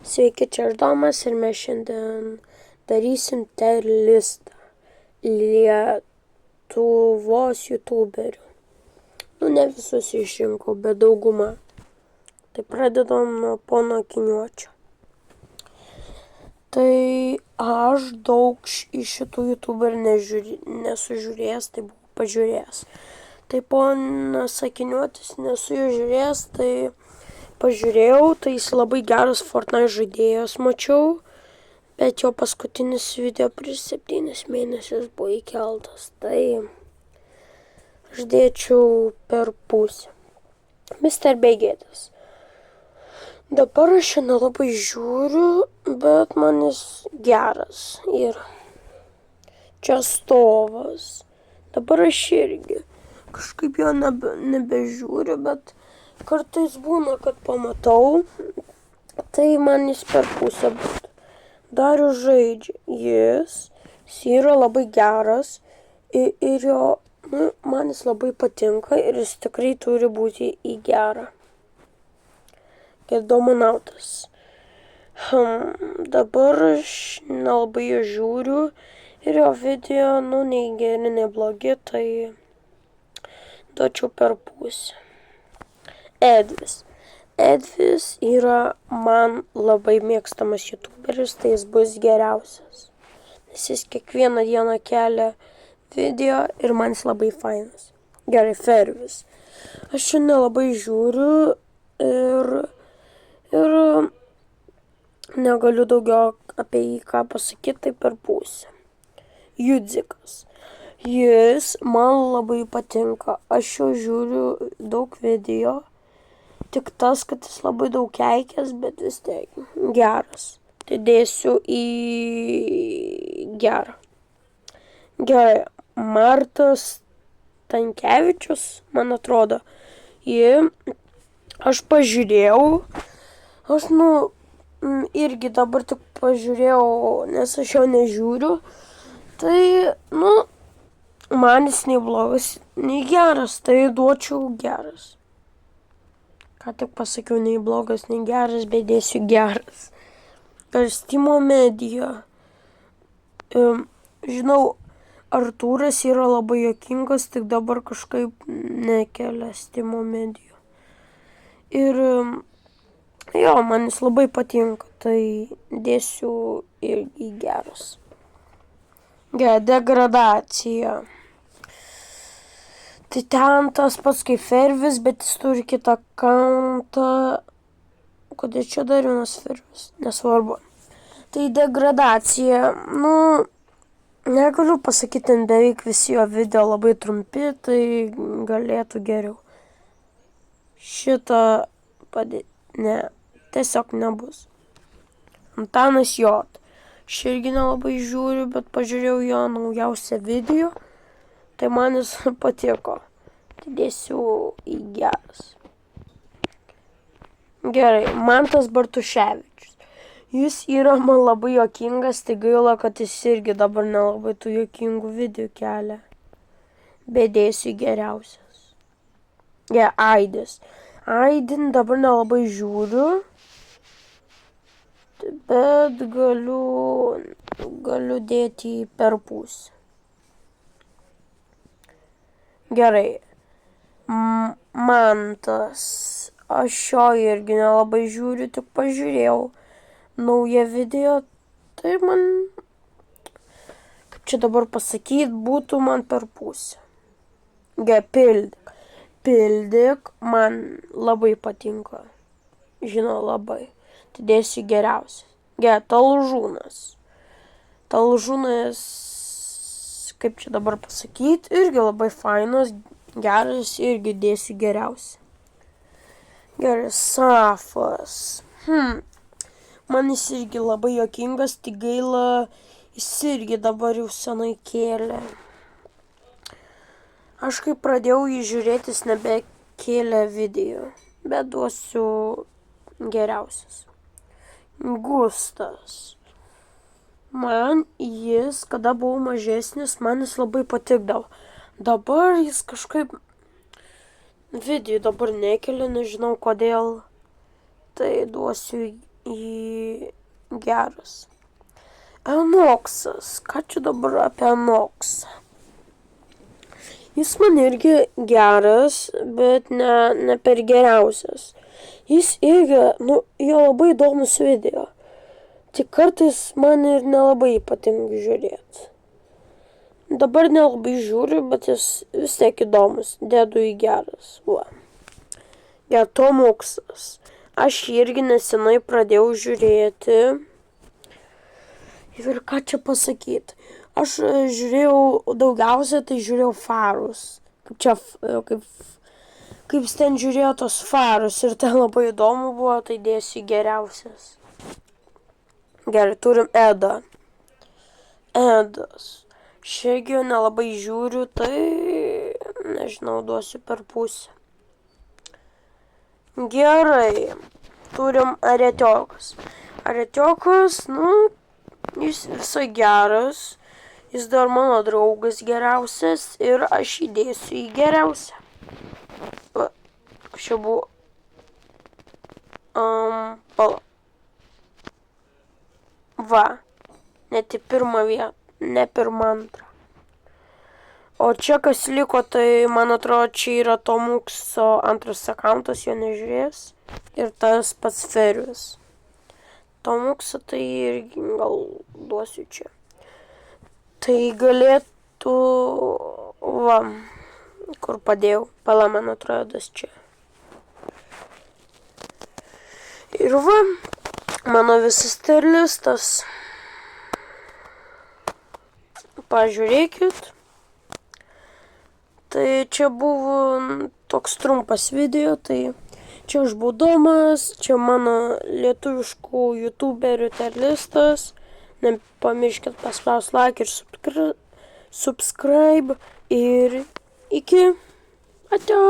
Sveiki, čia aš Domas ir mes šiandien darysim tier listą Lietuvos youtuberių. Ne visus išrinkau, bet daugumą. Tai pradedam nuo pono Akiniuočio. Tai aš daug iš šitų youtuberių nesu žiūrėjęs, tai buvau pažiūrėjęs. Tai ponas Akiniuotis nesu jo žiūrėjęs, tai pažiūrėjau, tai jis labai geras Fortnite žaidėjas mačiau, bet jo paskutinis video prieš 7 mėnesius buvo įkeltas, tai aš dėčiau per pusę. Mr. Begėdas. Dabar aš jo nelabai žiūriu, bet man jis geras ir čia stovas. Dabar aš irgi kažkaip jo nebežiūriu, bet kartais būna, kad pamatau, tai man jis per pusę būtų. Darius žaidžia. Jis yra labai geras ir jo, man jis labai patinka ir jis tikrai turi būti į gerą. Domonautas. Dabar aš nelabai jo žiūriu ir jo video, nei geri, nei blogi, tai duočiau per pusę. Edvis. Edvis yra man labai mėgstamas youtuberis, tai jis bus geriausias. Nes jis kiekvieną dieną kelia video ir man jis labai fainas. Gerai, Fervis. Aš čia nelabai žiūriu ir negaliu daugiau apie jį ką pasakyti, tai per pusę. Judzikas. Jis man labai patinka. Aš jo žiūriu daug video. Tik tas, kad jis labai daug keikės, bet vis tiek geras. Tai dėsiu į gerą. Gerai, Martas Stankevičius, man atrodo. Aš pažiūrėjau. Aš irgi dabar tik pažiūrėjau, nes aš jo nežiūriu. Tai, man jis nei blogas, nei geras, tai duočiau geras. Ką tik pasakiau, nei blogas, nei geras, bet dėsiu geras. Stimo Medija. Žinau, Artūras yra labai juokingas, tik dabar kažkaip nekelia Stimo Medijų. Ir jo, man jis labai patinka, tai dėsiu irgi geras. Degradacija. Tai ten tas pats kaip Fervis, bet jis turi kitą kantą. Kodėl čia dar vienas Fervis? Nesvarbu. Tai degradacija, negaliu pasakyti, ten beveik visi jo video labai trumpi, tai galėtų geriau. Šitą tiesiog nebus. Antanas J. Aš irgi nelabai žiūriu, bet pažiūrėjau jo naujausią video. Tai man jis patiko. Tai dėsiu į geras. Gerai, Mantas Bartuševičius. Jis yra man labai juokingas, tai gaila, kad jis irgi dabar nelabai tų juokingų video kelia. Bet dėsiu geriausias. Aidis. Aidin dabar nelabai žiūriu. Bet galiu dėti per pusę. Gerai, Mantas, aš jo irgi nelabai žiūriu, tik pažiūrėjau naują video, tai man, kaip čia dabar pasakyti, būtų man per pusę. Pildyk, man labai patinka, žinau labai, tai dėsiu geriausias. Talžūnas, kaip čia dabar pasakyti, irgi labai fainas, geras, irgi dėsiu geriausią. Gerai, Safas. Man jis irgi labai juokingas, tik gaila, jis irgi dabar jau senai kėlė. Aš kai pradėjau jį žiūrėti, jis nebekėlė video, bet duosiu geriausias. Gustas. Man jis, kada buvau mažesnis, man jis labai patikdavo. Dabar jis kažkaip video dabar nekelia, nežinau kodėl. Tai duosiu į geras. Enoksas. Ką čia dabar apie Enoksą? Jis man irgi geras, bet ne per geriausias. Jis irgi, jo labai įdomus video. Tik kartais man ir nelabai patinka žiūrėti. Dabar nelabai žiūriu, bet jis vis tiek įdomus. Dedu į geras. Va. Tomuksas. Aš irgi nesenai pradėjau žiūrėti. Ir ką čia pasakyti? Aš žiūrėjau daugiausia, tai žiūrėjau farus. Kaip ten žiūrėjo tos farus ir ten labai įdomu buvo, tai dėsiu geriausias. Gerai, turim Edą. Edas. Šiaip nelabai žiūriu, tai nežinau, duosiu per pusę. Gerai, turim Aretiokas. Aretiokas, jis visai geras. Jis dar mano draugas geriausias ir aš įdėsiu į geriausią. Va, čia buvo. Va, net į pirmą vietą, ne pirmą antrą. O čia kas liko, tai man atrodo, čia yra Tomukso antras akauntas, jo nežiūrės. Ir tas pats Ferius. Tomukso tai irgi gal duosiu čia. Tai galėtų, va, kur padėjau, pala, man atrodo, čia. Ir va, mano visas terlistas. Pažiūrėkit. Tai čia buvo toks trumpas video, tai čia aš buvau Domas, čia mano lietuviškų youtuberių terlistas. Nepamirškit paspausti like ir subscribe ir iki. Ačiū.